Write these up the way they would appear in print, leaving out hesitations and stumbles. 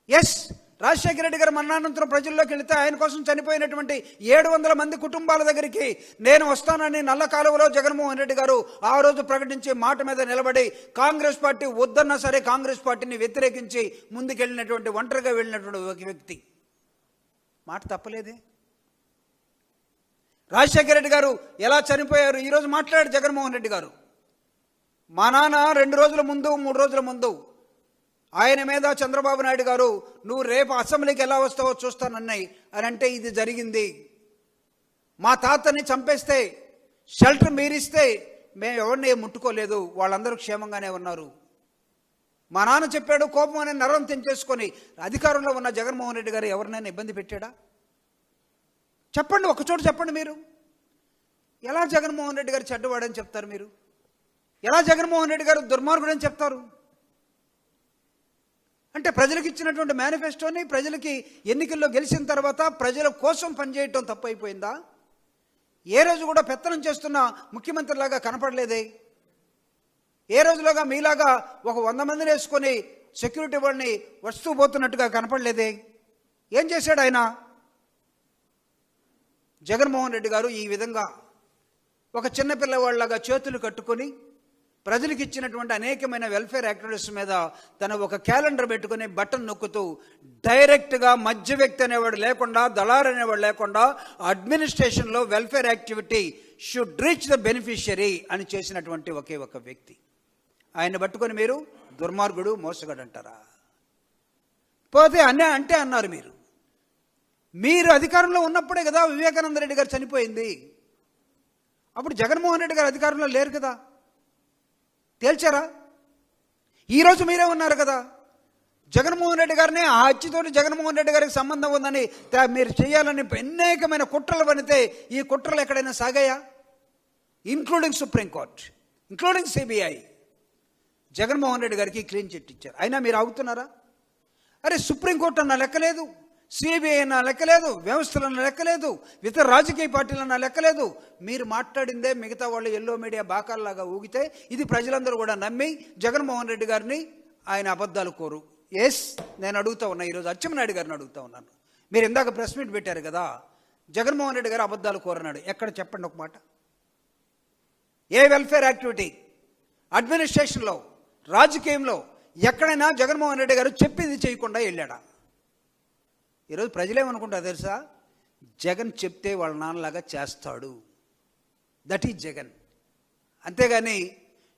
Yes, Rajasekhara Reddy గారు మరణానంతరం ప్రజల్లోకి వెళితే ఆయన కోసం చనిపోయినటువంటి 700 మంది కుటుంబాల దగ్గరికి నేను వస్తానని నల్ల కాలువలో జగన్మోహన్ రెడ్డి గారు ఆ రోజు ప్రకటించి మాట మీద నిలబడి కాంగ్రెస్ పార్టీ వద్దన్నా సరే కాంగ్రెస్ పార్టీని వ్యతిరేకించి ముందుకెళ్ళినటువంటి ఒంటరిగా వెళ్ళినటువంటి ఒక వ్యక్తి మాట తప్పలేదే. రాజశేఖర రెడ్డి గారు ఎలా చనిపోయారు ఈరోజు మాట్లాడారు జగన్మోహన్ రెడ్డి గారు. మా నాన్న 2 రోజుల ముందు 3 రోజుల ముందు ఆయన మీద చంద్రబాబు నాయుడు గారు నువ్వు రేపు అసెంబ్లీకి ఎలా వస్తావో చూస్తానన్నాయి అని అంటే ఇది జరిగింది. మా తాతని చంపేస్తే షెల్టర్ మీరిస్తే మేము ఎవరిని ముట్టుకోలేదు, వాళ్ళందరూ క్షేమంగానే ఉన్నారు. మా నాన్న చెప్పాడు, కోపం అనే నరం తెంచేసుకొని అధికారంలో ఉన్న జగన్మోహన్ రెడ్డి గారు ఎవరినైనా ఇబ్బంది పెట్టాడా? చెప్పండి, ఒకచోట చెప్పండి. మీరు ఎలా జగన్మోహన్ రెడ్డి గారు చెడ్డవాడని చెప్తారు? మీరు ఎలా జగన్మోహన్ రెడ్డి గారు దుర్మార్గుడని చెప్తారు? అంటే ప్రజలకు ఇచ్చినటువంటి మేనిఫెస్టోని ప్రజలకి ఎన్నికల్లో గెలిచిన తర్వాత ప్రజల కోసం పనిచేయటం తప్పైపోయిందా? ఏ రోజు కూడా పెత్తనం చేస్తున్న ముఖ్యమంత్రిలాగా కనపడలేదే. ఏ రోజులాగా మీలాగా ఒక 100 మందిని వేసుకొని సెక్యూరిటీ వాళ్ళని వస్తూ పోతున్నట్టుగా కనపడలేదే. ఏం చేశాడు ఆయన? జగన్మోహన్ రెడ్డి గారు ఈ విధంగా ఒక చిన్నపిల్లవాళ్ళలాగా చేతులు కట్టుకొని ప్రజలకు ఇచ్చినటువంటి అనేకమైన వెల్ఫేర్ యాక్టివిటీస్ మీద తన ఒక క్యాలెండర్ పెట్టుకుని బటన్ నొక్కుతూ డైరెక్ట్గా మధ్య వ్యక్తి అనేవాడు లేకుండా, దళారు అనేవాడు లేకుండా అడ్మినిస్ట్రేషన్లో welfare activity should reach the beneficiary అని చేసినటువంటి ఒకే ఒక వ్యక్తి. ఆయన పట్టుకొని మీరు దుర్మార్గుడు, మోసగాడు అంటారా? పోతే అంటే అన్నారు మీరు అధికారంలో ఉన్నప్పుడే కదా వివేకానంద రెడ్డి గారు చనిపోయింది. అప్పుడు జగన్మోహన్ రెడ్డి గారు అధికారంలో లేరు కదా, తేల్చారా? ఈరోజు మీరే ఉన్నారు కదా. జగన్మోహన్ రెడ్డి గారిని ఆ హత్యతోటి జగన్మోహన్ రెడ్డి గారికి సంబంధం ఉందని మీరు చేయాలని అనేకమైన కుట్రలు పనితే ఈ కుట్రలు ఎక్కడైనా సాగాయా? Including supreme court, including CBI. Jaganmohan Reddy గారికి క్లీన్ చిట్ ఇచ్చారు, అయినా మీరు ఆగుతున్నారా? అరే, సుప్రీంకోర్టు అన్న లెక్కలేదు, సిబిఐ అన్న లెక్కలేదు, వ్యవస్థలన్న లెక్కలేదు, ఇతర రాజకీయ పార్టీలన్న లెక్కలేదు. మీరు మాట్లాడిందే మిగతా వాళ్ళు ఎల్లో మీడియా బాకాల్లాగా ఊగితే ఇది ప్రజలందరూ కూడా నమ్మి జగన్మోహన్ రెడ్డి గారిని ఆయన అబద్ధాలు కోరు. ఎస్, నేను అడుగుతా ఉన్నా, ఈరోజు అచ్చెన్నాయుడు గారిని అడుగుతా ఉన్నాను. మీరు ఇందాక ప్రెస్ మీట్ పెట్టారు కదా, జగన్మోహన్ రెడ్డి గారు అబద్ధాలు కోరన్నాడు. ఎక్కడ చెప్పండి ఒక మాట. ఏ వెల్ఫేర్ యాక్టివిటీ అడ్మినిస్ట్రేషన్లో, రాజకీయంలో ఎక్కడైనా జగన్మోహన్ రెడ్డి గారు చెప్పింది చేయకుండా వెళ్ళాడా? ఈరోజు ప్రజలేమనుకుంటారు తెలుసా? జగన్ చెప్తే వాళ్ళ నాన్నలాగా చేస్తాడు, దట్ ఈజ్ జగన్. అంతేగాని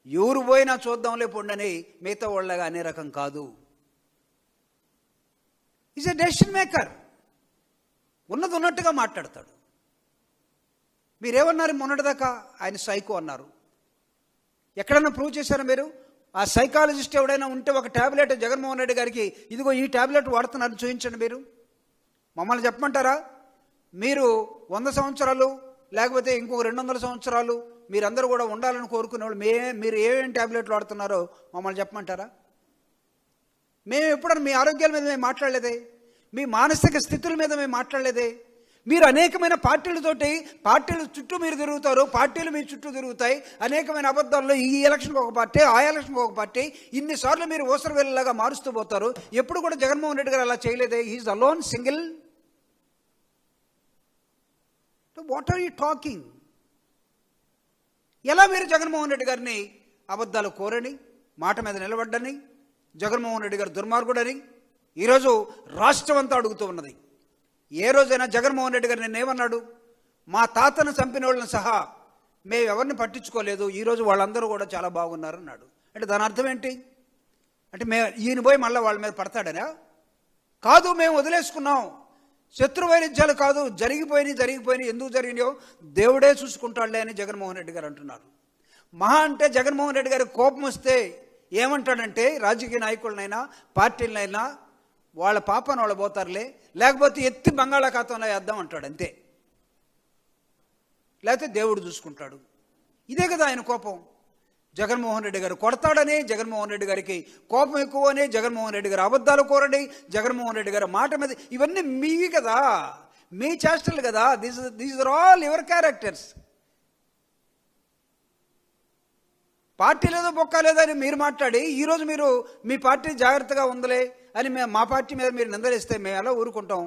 ఎవరు పోయినా చూద్దాంలే పొండని మిగతా వాళ్ళగా అనే రకం కాదు. ఈజ్ ఎ డెసిషన్ మేకర్, ఉన్నది ఉన్నట్టుగా మాట్లాడతాడు. మీరేమన్నారు మొన్నటిదాకా? ఆయన సైకో అన్నారు. ఎక్కడన్నా ప్రూవ్ చేశారా మీరు? ఆ సైకాలజిస్ట్ ఎవడైనా ఉంటే ఒక ట్యాబ్లెట్ జగన్మోహన్ రెడ్డి గారికి ఇదిగో ఈ ట్యాబ్లెట్ వాడుతున్నారు చూపించండి. మీరు మమ్మల్ని చెప్పమంటారా? మీరు 100 సంవత్సరాలు లేకపోతే ఇంకొక 200 సంవత్సరాలు మీరందరూ కూడా ఉండాలని కోరుకునేవాళ్ళు మీరు ఏమేమి ట్యాబ్లెట్లు వాడుతున్నారో మమ్మల్ని చెప్పమంటారా? మేము ఎప్పుడన్నా మీ ఆరోగ్యాల మీద మేము మాట్లాడలేదే, మీ మానసిక స్థితుల మీద మేము మాట్లాడలేదే. మీరు అనేకమైన పార్టీల చుట్టూ మీరు తిరుగుతారు, పార్టీలు మీ చుట్టూ తిరుగుతాయి. అనేకమైన అబద్ధాల్లో ఈ ఎలక్షన్కి ఒక పార్టీ, ఆ ఎలక్షన్కి ఒక పార్టీ, ఇన్నిసార్లు మీరు ఓసరు వెళ్ళలాగా మారుస్తూ పోతారు. ఎప్పుడు కూడా జగన్మోహన్ రెడ్డి గారు అలా చేయలేదే. He is alone, single. What are you talking? ఎలా మీరు జగన్మోహన్ రెడ్డి గారిని అబద్ధాలు కోరని, మాట మీద నిలబడ్డని, జగన్మోహన్ రెడ్డి గారు దుర్మార్గుడని ఈరోజు రాష్ట్రం అంతా అడుగుతూ ఉన్నది. ఏ రోజైనా జగన్మోహన్ రెడ్డి గారు నిన్నేమన్నాడు? మా తాతను చంపిన వాళ్ళని సహా మేము ఎవరిని పట్టించుకోలేదు, ఈరోజు వాళ్ళందరూ కూడా చాలా బాగున్నారు అన్నాడు. అంటే దాని అర్థం ఏంటి? అంటే ఈయన పోయి మళ్ళీ వాళ్ళ మీద పడతాడనా? కాదు, మేము వదిలేసుకున్నాం. శత్రు వైరుధ్యాలు కాదు, జరిగిపోయినాయి. ఎందుకు జరిగినాయో దేవుడే చూసుకుంటాడులే అని జగన్మోహన్ రెడ్డి గారు అంటున్నారు. మహా అంటే జగన్మోహన్ రెడ్డి గారికి కోపం వస్తే ఏమంటాడంటే రాజకీయ నాయకులనైనా పార్టీలనైనా వాళ్ళ పాపను వాళ్ళు పోతారులే, లేకపోతే ఎత్తి బంగాళాఖాతంలో వేద్దాం అంటాడు అంతే, లేకపోతే దేవుడు చూసుకుంటాడు. ఇదే కదా ఆయన కోపం. జగన్మోహన్ రెడ్డి గారు కొడతాడని, జగన్మోహన్ రెడ్డి గారికి కోపం ఎక్కువ అని, జగన్మోహన్ రెడ్డి గారు అబద్ధాలు కోరని, జగన్మోహన్ రెడ్డి గారు మాట మీద, ఇవన్నీ మీవి కదా, మీ చేష్టలు కదా. These are all your characters. Party లేదో బొక్క లేదని మీరు మాట్లాడి ఈరోజు మీరు మీ పార్టీ జాగ్రత్తగా ఉందలే అని మేము మా పార్టీ మీద మీరు నిందలిస్తే మేము ఎలా ఊరుకుంటాం?